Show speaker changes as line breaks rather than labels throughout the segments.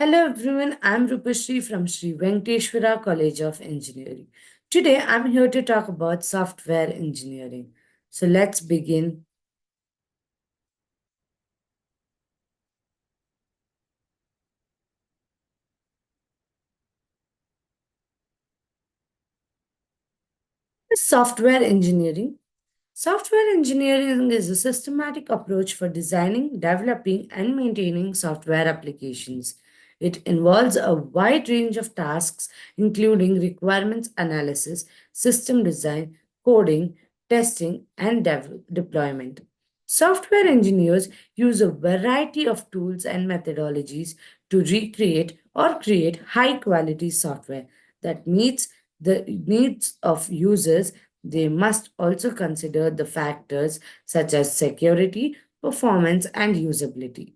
Hello everyone, I'm Rupashri from Sri Venkateshwara College of Engineering. Today I'm here to talk about software engineering. So let's begin. Software engineering. Software engineering is a systematic approach for designing, developing, and maintaining software applications. It involves a wide range of tasks, including requirements analysis, system design, coding, testing, and deployment. Software engineers use a variety of tools and methodologies to recreate or create high quality software that meets the needs of users. They must also consider the factors such as security, performance, and usability.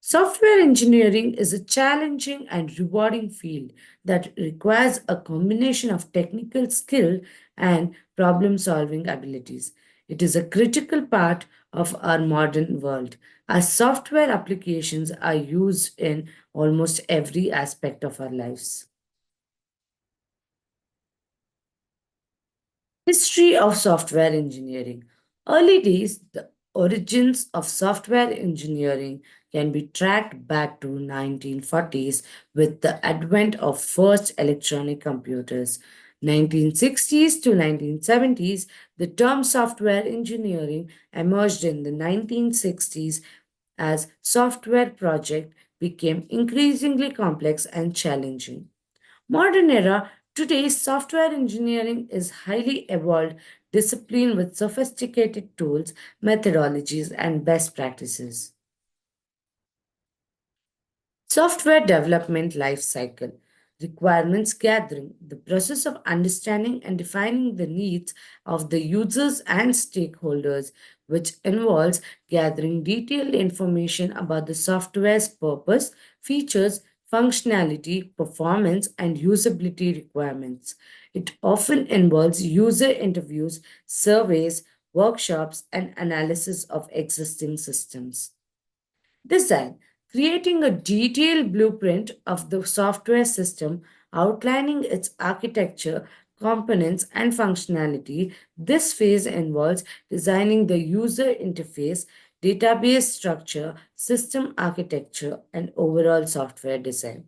Software engineering is a challenging and rewarding field that requires a combination of technical skill and problem solving abilities. It is a critical part of our modern world, as software applications are used in almost every aspect of our lives. History of software engineering. Early days, the origins of software engineering can be tracked back to 1940s with the advent of first electronic computers. 1960s to 1970s, the term software engineering emerged in the 1960s as software project became increasingly complex and challenging. Modern era, today's software engineering is highly evolved discipline with sophisticated tools, methodologies, and best practices. Software development life cycle. Requirements gathering, the process of understanding and defining the needs of the users and stakeholders, which involves gathering detailed information about the software's purpose, features, functionality, performance, and usability requirements. It often involves user interviews, surveys, workshops, and analysis of existing systems. Design. Creating a detailed blueprint of the software system, outlining its architecture, components, and functionality. This phase involves designing the user interface, database structure, system architecture, and overall software design.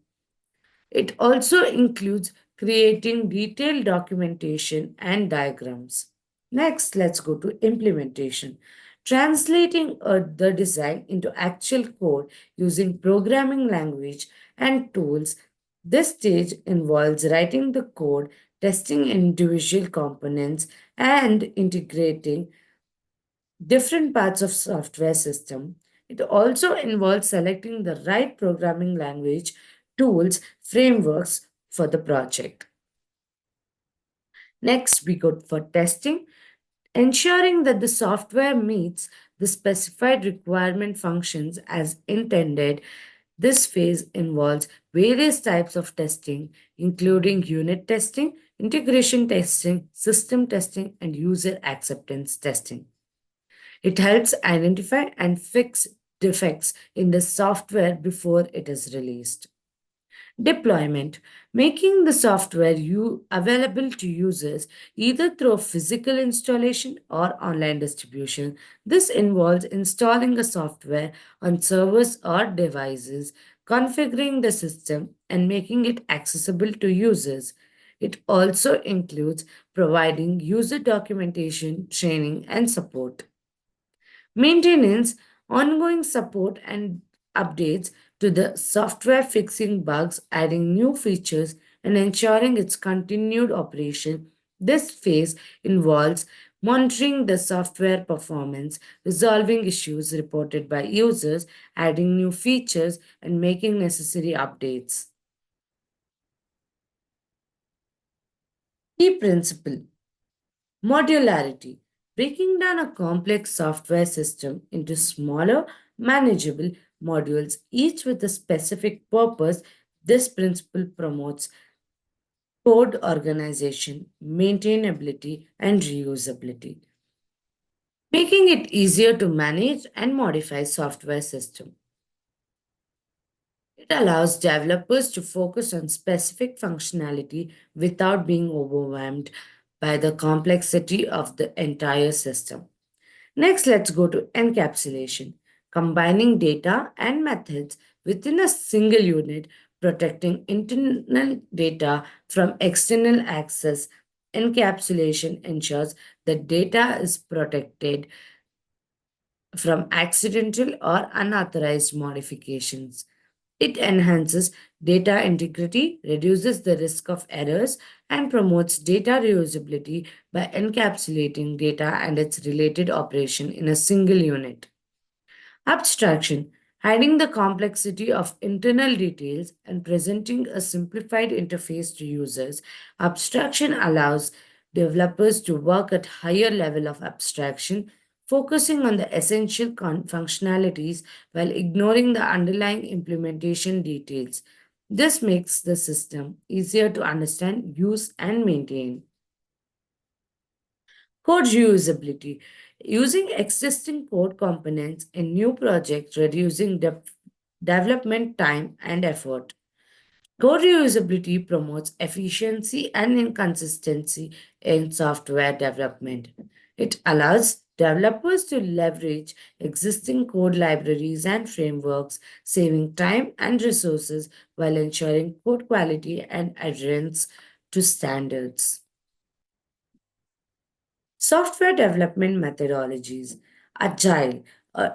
It also includes creating detailed documentation and diagrams. Next, let's go to implementation. Translating the design into actual code using programming language and tools. This stage involves writing the code, testing individual components, and integrating different parts of software system. It also involves selecting the right programming language, tools, frameworks for the project. Next, we go for testing, ensuring that the software meets the specified requirement functions as intended. This phase involves various types of testing, including unit testing, integration testing, system testing, and user acceptance testing. It helps identify and fix defects in the software before it is released. Deployment, making the software available to users either through physical installation or online distribution. This involves installing the software on servers or devices, configuring the system, and making it accessible to users. It also includes providing user documentation, training, and support. Maintenance, ongoing support and updates to the software, fixing bugs, adding new features, and ensuring its continued operation. This phase involves monitoring the software performance, resolving issues reported by users, adding new features, and making necessary updates. Key principle: modularity, breaking down a complex software system into smaller, manageable modules, each with a specific purpose. This principle promotes code organization, maintainability, and reusability, making it easier to manage and modify software system. It allows developers to focus on specific functionality without being overwhelmed by the complexity of the entire system. Next, let's go to encapsulation, combining data and methods within a single unit, protecting internal data from external access. Encapsulation ensures that data is protected from accidental or unauthorized modifications. It enhances data integrity, reduces the risk of errors, and promotes data reusability by encapsulating data and its related operation in a single unit. Abstraction, hiding the complexity of internal details and presenting a simplified interface to users. Abstraction allows developers to work at higher level of abstraction, focusing on the essential functionalities while ignoring the underlying implementation details. This makes the system easier to understand, use, and maintain. Code reusability. Using existing code components in new projects, reducing development time and effort. Code reusability promotes efficiency and inconsistency in software development. It allows developers to leverage existing code libraries and frameworks, saving time and resources while ensuring code quality and adherence to standards. Software development methodologies, agile,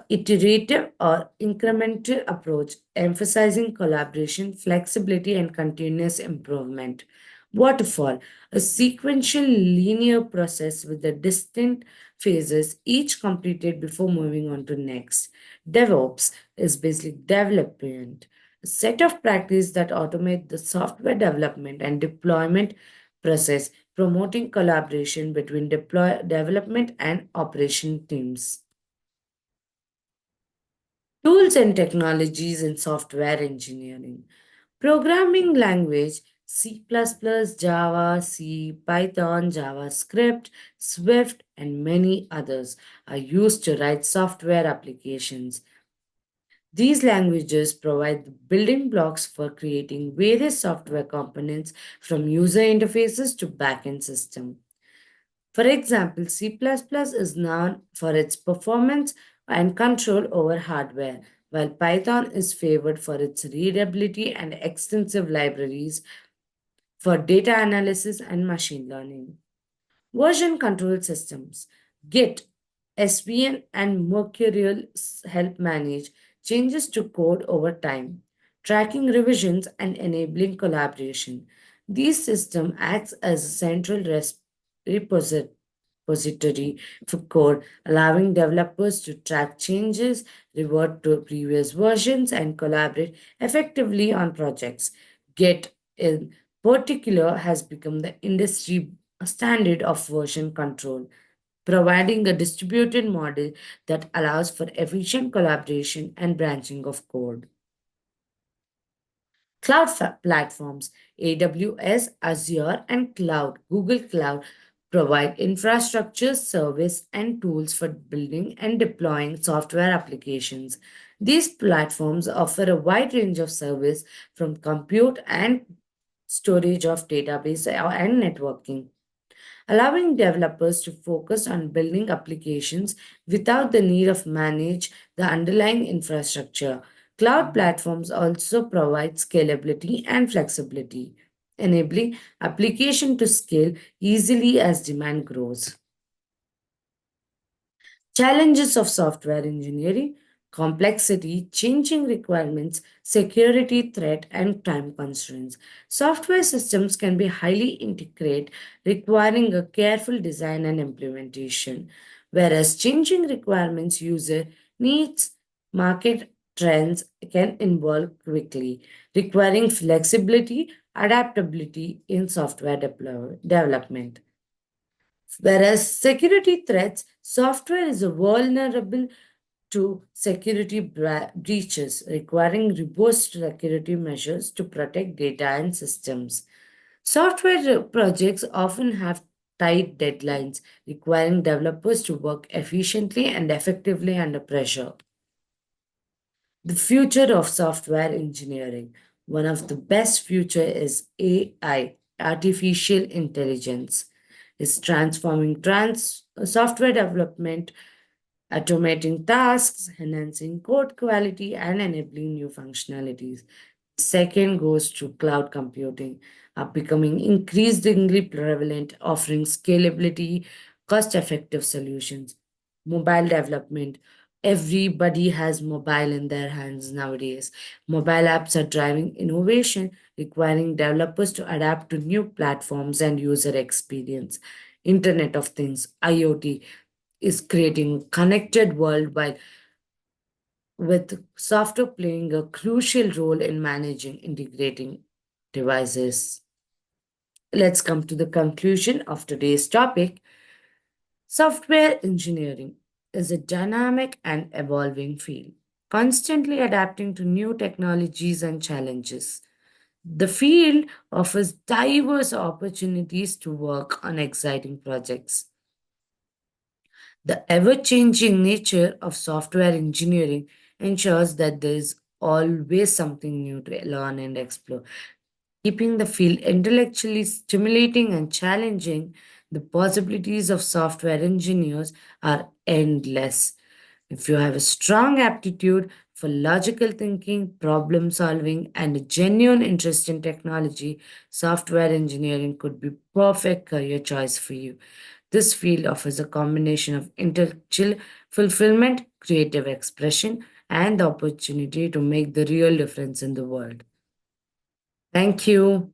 iterative or incremental approach emphasizing collaboration, flexibility, and continuous improvement. Waterfall, a sequential linear process with the distinct phases, each completed before moving on to next. DevOps is basically development, a set of practices that automate the software development and deployment process, promoting collaboration between development and operation teams. Tools and technologies in software engineering. Programming language C++, Java, C, Python, JavaScript, Swift, and many others are used to write software applications. These languages provide the building blocks for creating various software components from user interfaces to backend system. For example, C++ is known for its performance and control over hardware, while Python is favored for its readability and extensive libraries for data analysis and machine learning. Version control systems, Git, SVN, and Mercurial help manage changes to code over time, tracking revisions and enabling collaboration. These systems act as a central repository for code, allowing developers to track changes, revert to previous versions, and collaborate effectively on projects. Git, in particular, has become the industry standard of version control, providing a distributed model that allows for efficient collaboration and branching of code. Cloud platforms, AWS, Azure, and Cloud, Google Cloud, provide infrastructure, service, and tools for building and deploying software applications. These platforms offer a wide range of service from compute and storage of database and networking, allowing developers to focus on building applications without the need of manage the underlying infrastructure. Cloud platforms also provide scalability and flexibility, enabling application to scale easily as demand grows. Challenges of software engineering, complexity, changing requirements, security threat, and time constraints. Software systems can be highly integrated, requiring a careful design and implementation, whereas changing requirements, user needs, market trends can evolve quickly, requiring flexibility, adaptability in software development. Whereas security threats, software is vulnerable to security breaches, requiring robust security measures to protect data and systems. Software projects often have tight deadlines, requiring developers to work efficiently and effectively under pressure. The future of software engineering. One of the best future is AI, artificial intelligence, is transforming software development, automating tasks, enhancing code quality, and enabling new functionalities. Second goes to cloud computing, are becoming increasingly prevalent, offering scalability, cost effective solutions. Mobile development. Everybody has mobile in their hands nowadays. Mobile apps are driving innovation, requiring developers to adapt to new platforms and user experience. Internet of Things, IoT, is creating a connected world while with software playing a crucial role in managing integrating devices. Let's come to the conclusion of today's topic. Software engineering is a dynamic and evolving field, constantly adapting to new technologies and challenges. The field offers diverse opportunities to work on exciting projects. The ever changing nature of software engineering ensures that there is always something new to learn and explore, keeping the field intellectually stimulating and challenging. The possibilities of software engineers are endless. If you have a strong aptitude for logical thinking, problem solving, and a genuine interest in technology, software engineering could be perfect career choice for you. This field offers a combination of intellectual fulfillment, creative expression, and the opportunity to make the real difference in the world. Thank you.